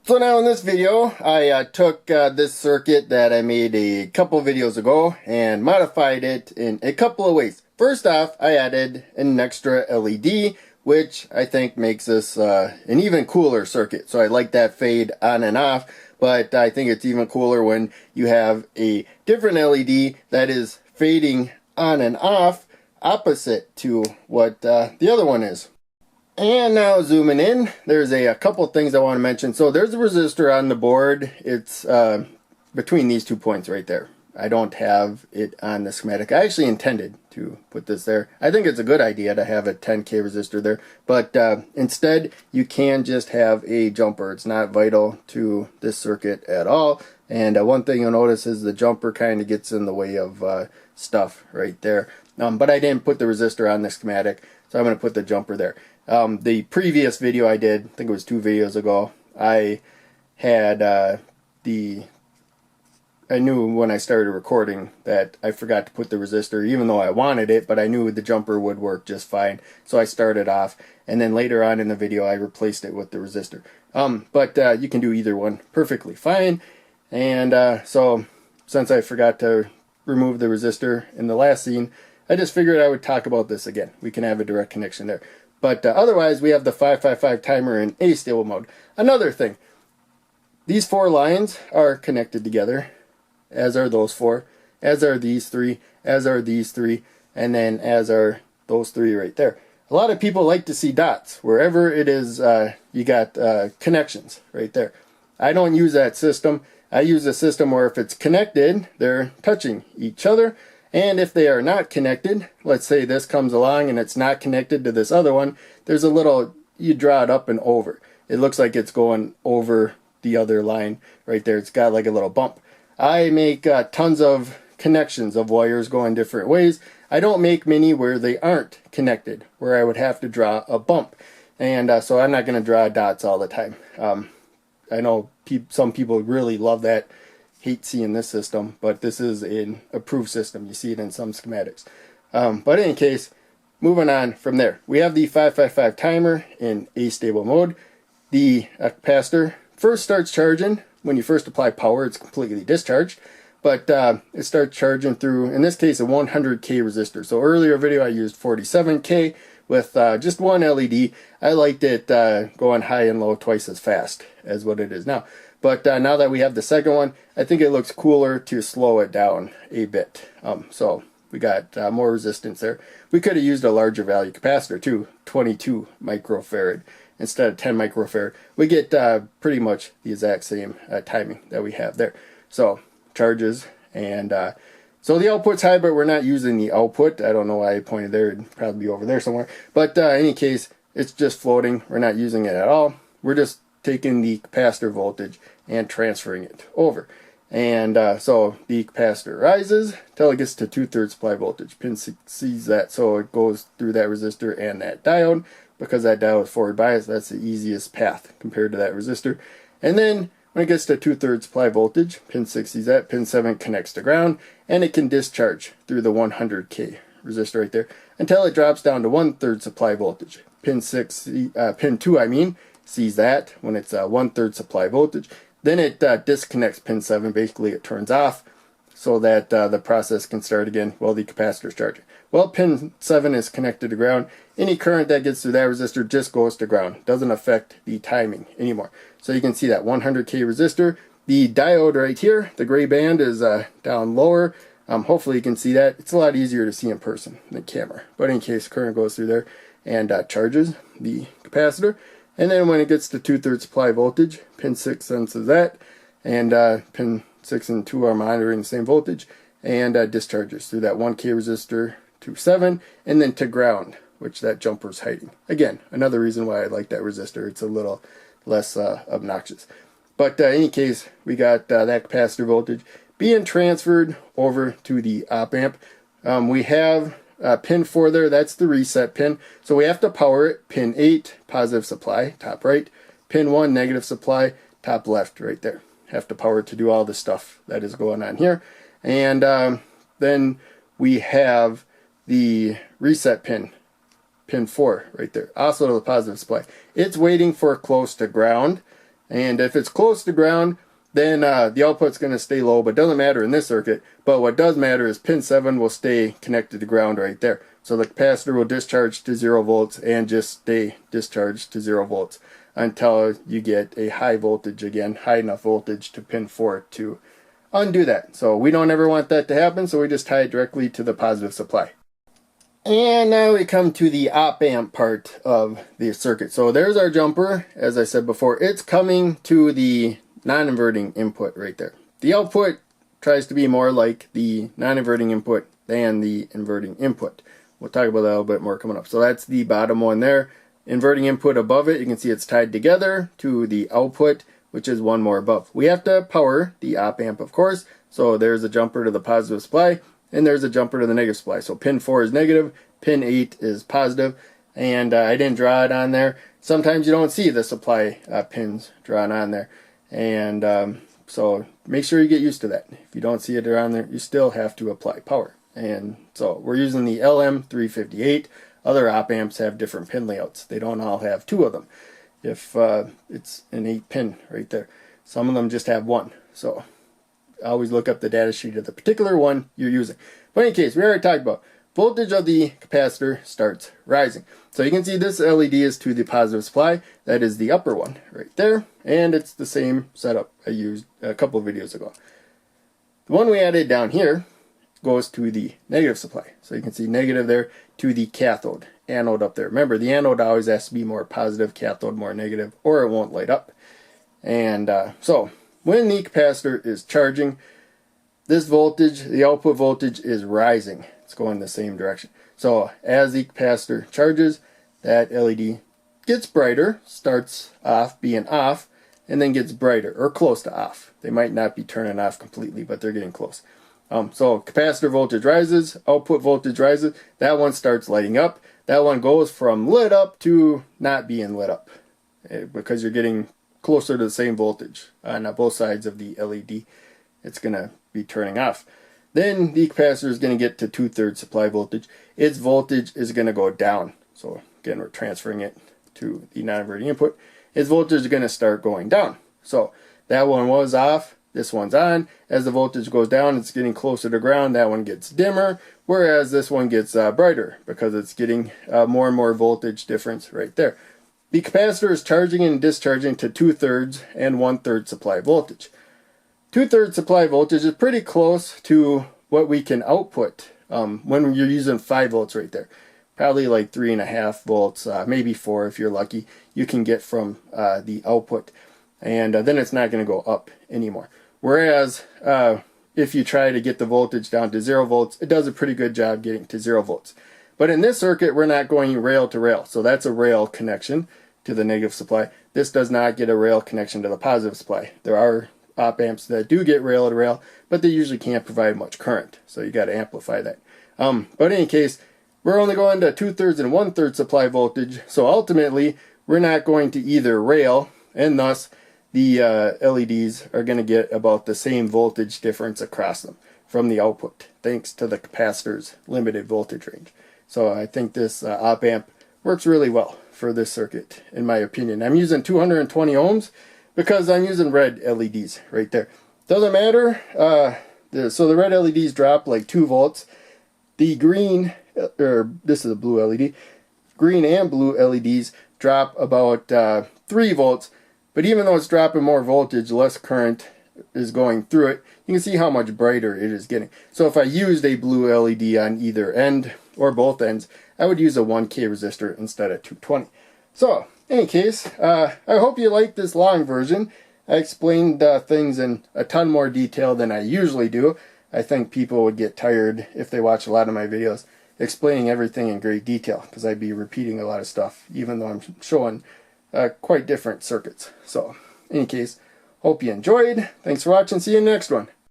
So now in this video, I took this circuit that I made a couple videos ago and modified it in a couple of ways. First off, I added an extra LED, which I think makes this an even cooler circuit. So I like that fade on and off, but I think it's even cooler when you have a different LED that is fading on and off opposite to what the other one is. And now zooming in, there's a couple things I want to mention. So there's a resistor on the board. It's between these 2 points right there. I don't have it on the schematic. I actually intended to put this there. I think it's a good idea to have a 10K resistor there. But instead, you can just have a jumper. It's not vital to this circuit at all. And one thing you'll notice is the jumper kind of gets in the way of stuff right there. But I didn't put the resistor on the schematic, so I'm going to put the jumper there. The previous video I did, I think it was 2 videos ago, I had I knew when I started recording that I forgot to put the resistor, even though I wanted it, but I knew the jumper would work just fine. So I started off, and then later on in the video I replaced it with the resistor. But you can do either one perfectly fine. And so since I forgot to remove the resistor in the last scene, I just figured I would talk about this again. We can have a direct connection there. But otherwise, we have the 555 timer in astable mode. Another thing, these 4 lines are connected together, as are those 4, as are these 3, as are these 3, and then as are those 3 right there. A lot of people like to see dots. Wherever it is, you got connections right there. I don't use that system. I use a system where if it's connected, they're touching each other. And if they are not connected, let's say this comes along and it's not connected to this other one, there's a little, you draw it up and over. It looks like it's going over the other line right there. It's got like a little bump. I make tons of connections of wires going different ways. I don't make many where they aren't connected, where I would have to draw a bump. And so I'm not going to draw dots all the time. I know some people really love that. Hate seeing this system, but this is an approved system. You see it in some schematics. But in any case, moving on from there, we have the 555 timer in astable mode. The capacitor first starts charging. When you first apply power, it's completely discharged, but it starts charging through, in this case, a 100K resistor. So earlier video I used 47K with just one LED. I liked it going high and low twice as fast as what it is now. But now that we have the second one, I think it looks cooler to slow it down a bit. So we got more resistance there. We could have used a larger value capacitor too, 22 microfarad instead of 10 microfarad. We get pretty much the exact same timing that we have there. So charges, and so the output's high, but we're not using the output. I don't know why I pointed there. It'd probably be over there somewhere. But in any case, it's just floating. We're not using it at all. We're just taking the capacitor voltage and transferring it over. And so the capacitor rises until it gets to 2/3 supply voltage. Pin 6 sees that, so it goes through that resistor and that diode. Because that diode is forward biased, that's the easiest path compared to that resistor. And then when it gets to 2/3 supply voltage, pin 6 sees that, pin 7 connects to ground, and it can discharge through the 100K resistor right there until it drops down to 1/3 supply voltage. Pin 2 sees that when it's 1/3 supply voltage. Then it disconnects pin 7, basically it turns off so that the process can start again while the capacitor is charging. Well, pin 7 is connected to ground. Any current that gets through that resistor just goes to ground. Doesn't affect the timing anymore. So you can see that 100K resistor. The diode right here, the gray band, is down lower. Hopefully you can see that. It's a lot easier to see in person than camera. But in case, current goes through there and charges the capacitor. And then when it gets to 2/3 supply voltage, pin 6 senses that, and pin 6 and 2 are monitoring the same voltage, and discharges through that 1K resistor to 7, and then to ground, which that jumper's hiding. Again, another reason why I like that resistor. It's a little less obnoxious. But in any case, we got that capacitor voltage being transferred over to the op amp. We have pin 4 there, that's the reset pin. So we have to power it. Pin 8, positive supply, top right. Pin 1, negative supply, top left, right there. Have to power it to do all the stuff that is going on here. And then we have the reset pin, pin 4 right there, also to the positive supply. It's waiting for close to ground, And if it's close to ground, then the output's going to stay low, but doesn't matter in this circuit. But what does matter is pin 7 will stay connected to ground right there. So the capacitor will discharge to 0 volts and just stay discharged to 0 volts until you get a high voltage again, high enough voltage to pin 4 to undo that. So we don't ever want that to happen, so we just tie it directly to the positive supply. And now we come to the op amp part of the circuit. So there's our jumper. As I said before, it's coming to the non-inverting input right there. The output tries to be more like the non-inverting input than the inverting input. We'll talk about that a little bit more coming up. So that's the bottom one there. Inverting input above it, you can see it's tied together to the output, which is one more above. We have to power the op amp, of course. So there's a jumper to the positive supply, and there's a jumper to the negative supply. So pin 4 is negative, pin 8 is positive, and I didn't draw it on there. Sometimes you don't see the supply pins drawn on there, and so make sure you get used to that. If you don't see it around there, you still have to apply power. And so we're using the LM358. Other op amps have different pin layouts. They don't all have 2 of them. If it's an 8 pin right there. Some of them just have 1. So always look up the data sheet of the particular one you're using. But in any case, we already talked about voltage of the capacitor starts rising. So you can see this LED is to the positive supply. That is the upper one right there. And it's the same setup I used a couple of videos ago. The one we added down here goes to the negative supply. So you can see negative there to the cathode. Anode up there. Remember, the anode always has to be more positive, cathode more negative, or it won't light up. And so when the capacitor is charging, this voltage, the output voltage, is rising. It's going the same direction. So as the capacitor charges, that LED gets brighter, starts off being off, and then gets brighter, or close to off. They might not be turning off completely, but they're getting close. So capacitor voltage rises, output voltage rises, that one starts lighting up. That one goes from lit up to not being lit up because you're getting closer to the same voltage on both sides of the LED. It's going to be turning off. Then the capacitor is going to get to 2/3 supply voltage. Its voltage is going to go down. So again, we're transferring it to the non-inverting input. Its voltage is going to start going down. So that one was off. This one's on. As the voltage goes down, it's getting closer to ground. That one gets dimmer, whereas this one gets brighter because it's getting more and more voltage difference right there. The capacitor is charging and discharging to 2/3 and 1/3 supply voltage. 2/3 supply voltage is pretty close to what we can output when you're using 5 volts right there. Probably like 3.5 volts, maybe 4 if you're lucky, you can get from the output. And then it's not going to go up anymore. Whereas if you try to get the voltage down to 0 volts, it does a pretty good job getting to 0 volts. But in this circuit, we're not going rail to rail. So that's a rail connection to the negative supply. This does not get a rail connection to the positive supply. There are op amps that do get rail to rail, but they usually can't provide much current. So you got to amplify that. But in any case, we're only going to 2/3 and 1/3 supply voltage. So ultimately, we're not going to either rail, and thus the LEDs are going to get about the same voltage difference across them from the output, thanks to the capacitor's limited voltage range. So I think this op amp works really well for this circuit, in my opinion. I'm using 220 ohms because I'm using red LEDs right there. Doesn't matter. So the red LEDs drop like 2 volts. The green, or this is a blue LED, green and blue LEDs drop about 3 volts. But even though it's dropping more voltage, less current is going through it. You can see how much brighter it is getting. So if I used a blue LED on either end, or both ends, I would use a 1K resistor instead of 220. So, in any case, I hope you like this long version. I explained things in a ton more detail than I usually do. I think people would get tired if they watch a lot of my videos explaining everything in great detail, because I'd be repeating a lot of stuff, even though I'm showing quite different circuits. So, in any case, hope you enjoyed. Thanks for watching. See you in the next one.